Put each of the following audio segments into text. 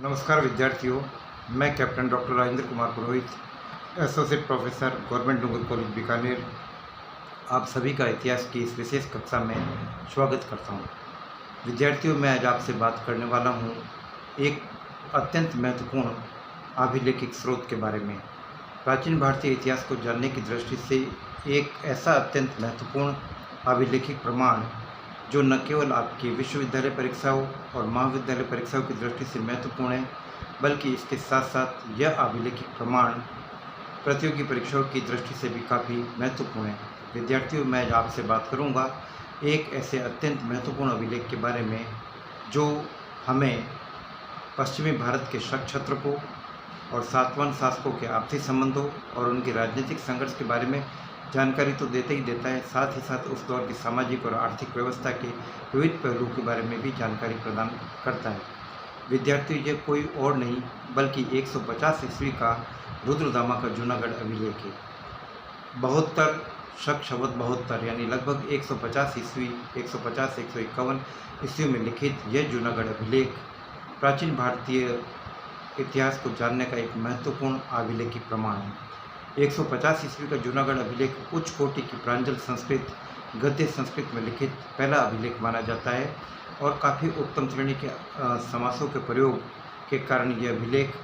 नमस्कार विद्यार्थियों, मैं कैप्टन डॉक्टर राजेंद्र कुमार पुरोहित, एसोसिएट प्रोफेसर गवर्नमेंट डूंगर कॉलेज बीकानेर, आप सभी का इतिहास की इस विशेष कक्षा में स्वागत करता हूं। विद्यार्थियों, मैं आज आपसे बात करने वाला हूं एक अत्यंत महत्वपूर्ण अभिलेखिक स्रोत के बारे में। प्राचीन भारतीय इतिहास को जानने की दृष्टि से एक ऐसा अत्यंत महत्वपूर्ण अभिलेखिक प्रमाण जो न केवल आपकी विश्वविद्यालय परीक्षाओं और महाविद्यालय परीक्षाओं की दृष्टि से महत्वपूर्ण है, बल्कि इसके साथ साथ यह अभिलेखिक प्रमाण प्रतियोगी परीक्षाओं की दृष्टि से भी काफ़ी महत्वपूर्ण है। विद्यार्थियों, मैं आज आपसे बात करूंगा एक ऐसे अत्यंत महत्वपूर्ण अभिलेख के बारे में जो हमें पश्चिमी भारत के शक क्षेत्र को और सातवाहन शासकों के आपसी संबंधों और उनके राजनीतिक संघर्ष के बारे में जानकारी तो देता ही देता है, साथ ही साथ उस दौर की सामाजिक और आर्थिक व्यवस्था के विविध पहलुओं के बारे में भी जानकारी प्रदान करता है। विद्यार्थियों, ये कोई और नहीं बल्कि 150 ईस्वी का रुद्रदामा का जूनागढ़ अभिलेख है। 72 शक शब्द 72 यानी लगभग 150 ईस्वी 151 ईस्वी में लिखित यह जूनागढ़ अभिलेख प्राचीन भारतीय इतिहास को जानने का एक महत्वपूर्ण अभिलेखिक प्रमाण है। 150 ईस्वी का जूनागढ़ अभिलेख उच्च कोटि की प्रांजल संस्कृत गद्य संस्कृत में लिखित पहला अभिलेख माना जाता है और काफ़ी उत्तम श्रेणी के समासों के प्रयोग के कारण यह अभिलेख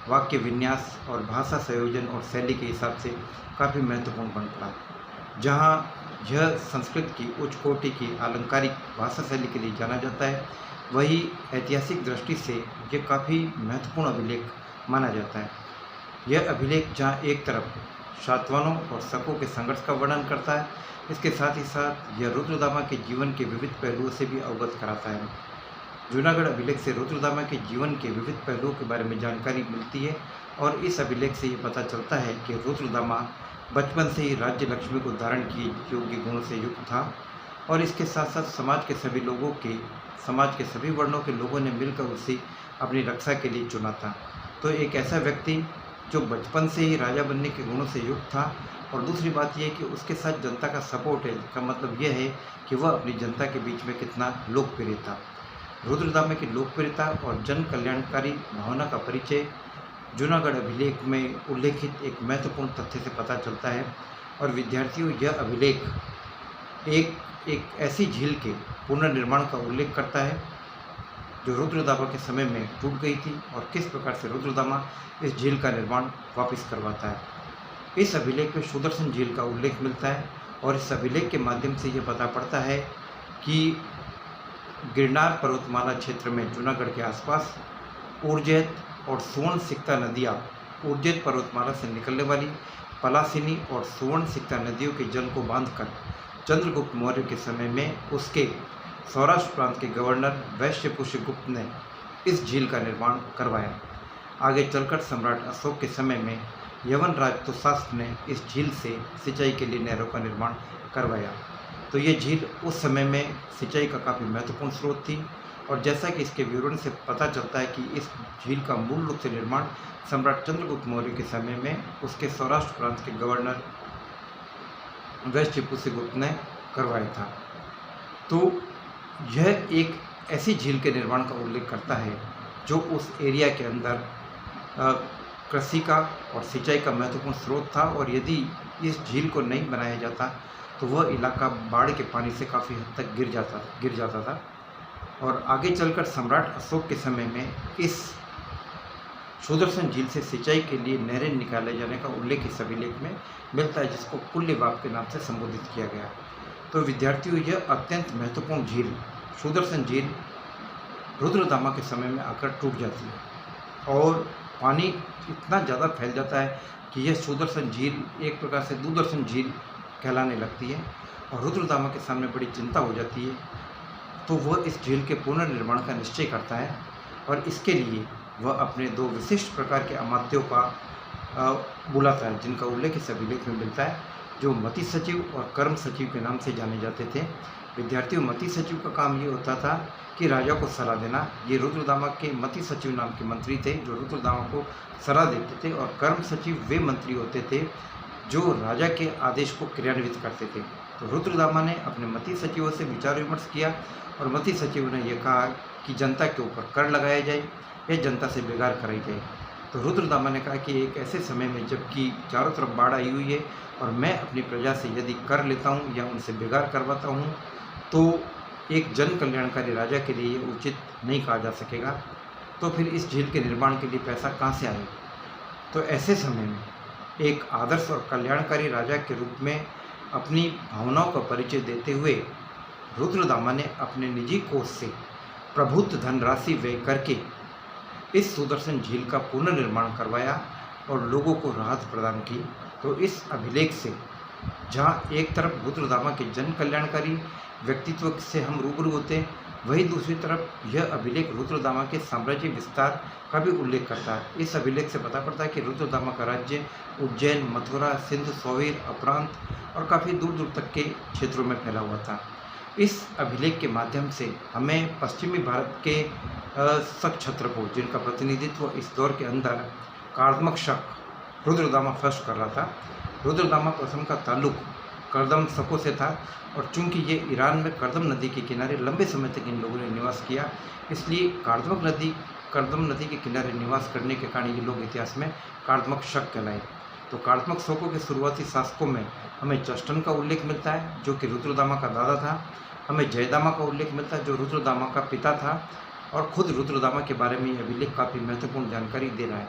वाक्य विन्यास और भाषा संयोजन और शैली के हिसाब से काफ़ी महत्वपूर्ण बन पड़ा। जहाँ यह संस्कृत की उच्च कोटि की अलंकारिक भाषा शैली के लिए जाना जाता है, वही ऐतिहासिक दृष्टि से यह काफ़ी महत्वपूर्ण अभिलेख माना जाता है। यह अभिलेख जहाँ एक तरफ सातवाहनों और शकों के संघर्ष का वर्णन करता है, इसके साथ ही साथ यह रुद्रदामा के जीवन के विविध पहलुओं से भी अवगत कराता है। जूनागढ़ अभिलेख से रुद्रदामा के जीवन के विविध पहलुओं के बारे में जानकारी मिलती है और इस अभिलेख से ये पता चलता है कि रुद्रदामा बचपन से ही राज्य लक्ष्मी को धारण किए योग्य गुणों से युक्त था और इसके साथ साथ समाज के सभी वर्णों के लोगों ने मिलकर उसे अपनी रक्षा के लिए चुना था। तो एक ऐसा व्यक्ति जो बचपन से ही राजा बनने के गुणों से युक्त था, और दूसरी बात यह है कि उसके साथ जनता का सपोर्ट है। इसका मतलब यह है कि वह अपनी जनता के बीच में कितना लोकप्रिय था। रुद्रदामा की लोकप्रियता और जन कल्याणकारी भावना का परिचय जूनागढ़ अभिलेख में उल्लेखित एक महत्वपूर्ण तथ्य से पता चलता है। और विद्यार्थियों, यह अभिलेख एक ऐसी झील के पुनर्निर्माण का उल्लेख करता है जो रुद्रदामा के समय में टूट गई थी और किस प्रकार से रुद्रदामा इस झील का निर्माण वापस करवाता है। इस अभिलेख में सुदर्शन झील का उल्लेख मिलता है और इस अभिलेख के माध्यम से ये पता पड़ता है कि गिरनार पर्वतमाला क्षेत्र में जूनागढ़ के आसपास उर्जैत और सुवर्ण सिक्ता नदियाँ उर्जैत पर्वतमाला से निकलने वाली पलासिनी और सुवर्ण सिक्ता नदियों के जल को बांधकर चंद्रगुप्त मौर्य के समय में उसके सौराष्ट्र प्रांत के गवर्नर वैश्यपुष्य गुप्त ने इस झील का निर्माण करवाया। आगे चलकर सम्राट अशोक के समय में यवन राज तुषास्त्र ने इस झील से सिंचाई के लिए नहरों का निर्माण करवाया। तो ये झील उस समय में सिंचाई का काफ़ी महत्वपूर्ण स्रोत थी और जैसा कि इसके विवरण से पता चलता है कि इस झील का मूल रूप से निर्माण सम्राट चंद्रगुप्त मौर्य के समय में उसके सौराष्ट्र प्रांत के गवर्नर वैश्यपुष्य गुप्त ने करवाया था। तो यह एक ऐसी झील के निर्माण का उल्लेख करता है जो उस एरिया के अंदर कृषि का और सिंचाई का महत्वपूर्ण स्रोत था, और यदि इस झील को नहीं बनाया जाता तो वह इलाका बाढ़ के पानी से काफ़ी हद तक गिर जाता था। और आगे चलकर सम्राट अशोक के समय में इस सुदर्शन झील से सिंचाई के लिए नहरें निकाले जाने का उल्लेख इस अभिलेख में मिलता है, जिसको पुल्यवाप के नाम से संबोधित किया गया। तो विद्यार्थियों, यह अत्यंत महत्वपूर्ण झील सुदर्शन झील रुद्रदामा के समय में आकर टूट जाती है और पानी इतना ज़्यादा फैल जाता है कि यह सुदर्शन झील एक प्रकार से दूरदर्शन झील कहलाने लगती है और रुद्रदामा के सामने बड़ी चिंता हो जाती है। तो वह इस झील के पुनर्निर्माण का निश्चय करता है और इसके लिए वह अपने दो विशिष्ट प्रकार के अमात्यों का बुलाता है, जिनका उल्लेख इस अभिलेख में मिलता है, जो मति सचिव और कर्म सचिव के नाम से जाने जाते थे। विद्यार्थियों, मति सचिव का काम ये होता था कि राजा को सलाह देना। ये रुद्रदामा के मति सचिव नाम के मंत्री थे जो रुद्रदामा को सलाह देते थे, और कर्म सचिव वे मंत्री होते थे जो राजा के आदेश को क्रियान्वित करते थे। तो रुद्रदामा ने अपने मति सचिवों से विचार विमर्श किया और मति सचिव ने यह कहा कि जनता के ऊपर कर लगाया जाए, यह जनता से बेगार कराई जाए। तो रुद्रदामा ने कहा कि एक ऐसे समय में जबकि चारों तरफ बाढ़ आई हुई है और मैं अपनी प्रजा से यदि कर लेता हूँ या उनसे बेगार करवाता हूँ तो एक जन कल्याणकारी राजा के लिए ये उचित नहीं कहा जा सकेगा। तो फिर इस झील के निर्माण के लिए पैसा कहाँ से आएगा? तो ऐसे समय में एक आदर्श और कल्याणकारी राजा के रूप में अपनी भावनाओं का परिचय देते हुए रुद्रदामा ने अपने निजी कोष से प्रभुत्व धनराशि व्यय करके इस सुदर्शन झील का पुनर्निर्माण करवाया और लोगों को राहत प्रदान की। तो इस अभिलेख से जहाँ एक तरफ रुद्रदामा के जन कल्याणकारी व्यक्तित्व से हम रूबरू होते हैं, वहीं दूसरी तरफ यह अभिलेख रुद्रदामा के साम्राज्य विस्तार का भी उल्लेख करता है। इस अभिलेख से पता पड़ता है कि रुद्रदामा का राज्य उज्जैन, मथुरा, सिंध, सौवीर, अपरांत और काफ़ी दूर दूर तक के क्षेत्रों में फैला हुआ था। इस अभिलेख के माध्यम से हमें पश्चिमी भारत के शक क्षत्रपों जिनका प्रतिनिधित्व इस दौर के अंदर कार्दमक शक रुद्रदामा फर्स्ट कर रहा था। रुद्रदामा प्रथम का ताल्लुक कर्दम शकों से था और चूंकि ये ईरान में कर्दम नदी के किनारे लंबे समय तक इन लोगों ने निवास किया, इसलिए कर्दम नदी के किनारे निवास करने के कारण ये लोग इतिहास में कार्दमक शक कहलाए। तो कार्दमक शकों के शुरुआती शासकों में हमें चष्टन का उल्लेख मिलता है जो कि रुद्रदामा का दादा था। हमें जयदामा का उल्लेख मिलता है जो रुद्रदामा का पिता था और खुद रुद्रदामा के बारे में यह अभिलेख काफ़ी महत्वपूर्ण जानकारी दे रहा है।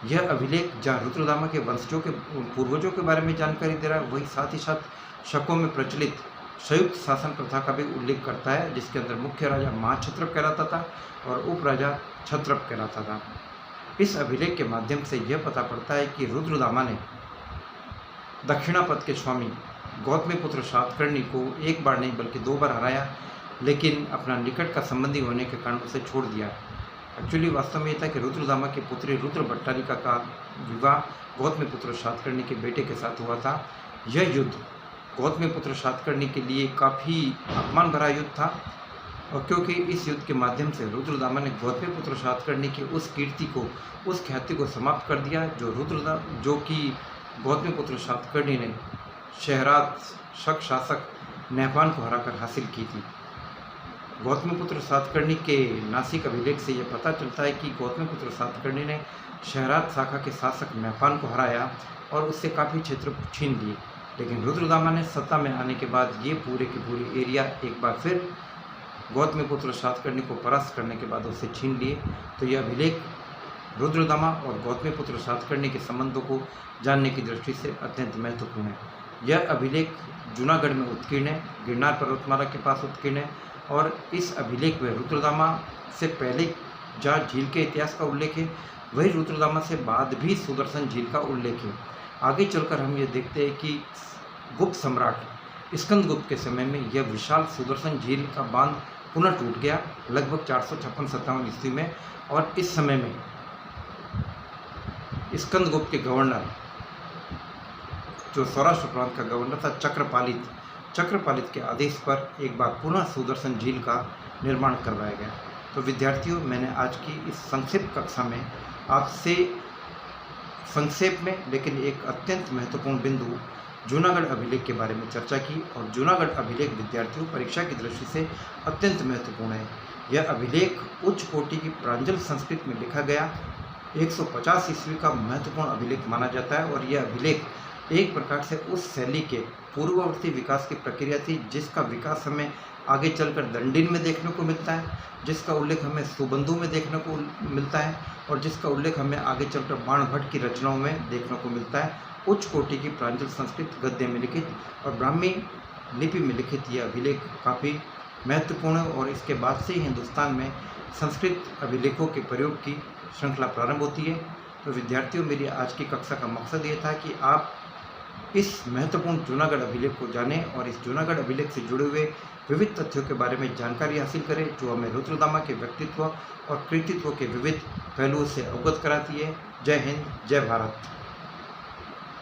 यह अभिलेख जहाँ रुद्रदामा के वंशजों के पूर्वजों के बारे में जानकारी दे रहा है, वही साथ ही साथ शकों में प्रचलित संयुक्त शासन प्रथा का भी उल्लेख करता है, जिसके अंदर मुख्य राजा महाक्षत्रप कहलाता था और उप राजा क्षत्रप कहलाता था। इस अभिलेख के माध्यम से यह पता पड़ता है कि रुद्रदामा ने दक्षिणापथ के स्वामी गौतमीपुत्र सातकर्णी को एक बार नहीं बल्कि 2 बार हराया, लेकिन अपना निकट का संबंधी होने के कारण उसे छोड़ दिया। एक्चुअली वास्तव में यह था कि रुद्रदामा की पुत्री रुद्र भट्टारिका का विवाह गौतमीपुत्र सातकर्णी के बेटे के साथ हुआ था। यह युद्ध गौतमीपुत्र सातकर्णी के लिए काफ़ी अपमान भरा युद्ध था और क्योंकि इस युद्ध के माध्यम से रुद्रदामा ने गौतमीपुत्र सातकर्णी की उस कीर्ति को, उस ख्याति को समाप्त कर दिया जो कि गौतमीपुत्र सातकर्णी ने शहरात शक शासक नहपान को हराकर हासिल की थी। गौतमीपुत्र सातकर्णी के नासिक अभिलेख से यह पता चलता है कि गौतमीपुत्र सातकर्णी ने शहरात शाखा के शासक नहपान को हराया और उससे काफ़ी क्षेत्र छीन लिए, लेकिन रुद्रदामा ने सत्ता में आने के बाद ये पूरे की पूरी एरिया एक बार फिर गौतमीपुत्र सातकर्णी को परास्त करने के बाद उससे छीन लिए। तो यह अभिलेख रुद्रदामा और गौतमीपुत्र सातकर्णी के संबंधों को जानने की दृष्टि से अत्यंत महत्वपूर्ण है। यह अभिलेख जूनागढ़ में उत्कीर्ण है, गिरनार पर्वतमाला के पास उत्कीर्ण है और इस अभिलेख में रुद्रदामा से पहले जहाँ झील के इतिहास का उल्लेख है, वही रुद्रदामा से बाद भी सुदर्शन झील का उल्लेख है। आगे चलकर हम ये देखते हैं कि गुप्त सम्राट स्कंदगुप्त के समय में यह विशाल सुदर्शन झील का बांध पुनः टूट गया लगभग 456-57 ईस्वी में और इस समय में स्कंदगुप्त के गवर्नर जो सौराष्ट्र प्रांत का गवर्नर था चक्रपालित के आदेश पर एक बार पुनः सुदर्शन झील का निर्माण करवाया गया। तो विद्यार्थियों, मैंने आज की इस संक्षिप्त कक्षा में आपसे संक्षेप में लेकिन एक अत्यंत महत्वपूर्ण बिंदु जूनागढ़ अभिलेख के बारे में चर्चा की और जूनागढ़ अभिलेख विद्यार्थियों परीक्षा की दृष्टि से अत्यंत महत्वपूर्ण है। यह अभिलेख उच्च कोटि की प्रांजल संस्कृत में लिखा गया 150 ईस्वी का महत्वपूर्ण अभिलेख माना जाता है और यह अभिलेख एक प्रकार से उस शैली के पूर्ववर्ती विकास की प्रक्रिया थी जिसका विकास हमें आगे चलकर दंडिन में देखने को मिलता है, जिसका उल्लेख हमें सुबंधु में देखने को मिलता है और जिसका उल्लेख हमें आगे चलकर बाणभट्ट की रचनाओं में देखने को मिलता है। उच्च कोटि की प्रांजल संस्कृत गद्य में लिखित और ब्राह्मी लिपि में लिखित यह अभिलेख काफ़ी महत्वपूर्ण है और इसके बाद से ही हिंदुस्तान में संस्कृत अभिलेखों के प्रयोग की श्रृंखला प्रारंभ होती है। तो विद्यार्थियों, मेरी आज की कक्षा का मकसद ये था कि आप इस महत्वपूर्ण जूनागढ़ अभिलेख को जानें और इस जूनागढ़ अभिलेख से जुड़े हुए विविध तथ्यों के बारे में जानकारी हासिल करें जो हमें रुद्रदामा के व्यक्तित्व और कृतित्व के विविध पहलुओं से अवगत कराती है। जय हिंद, जय भारत।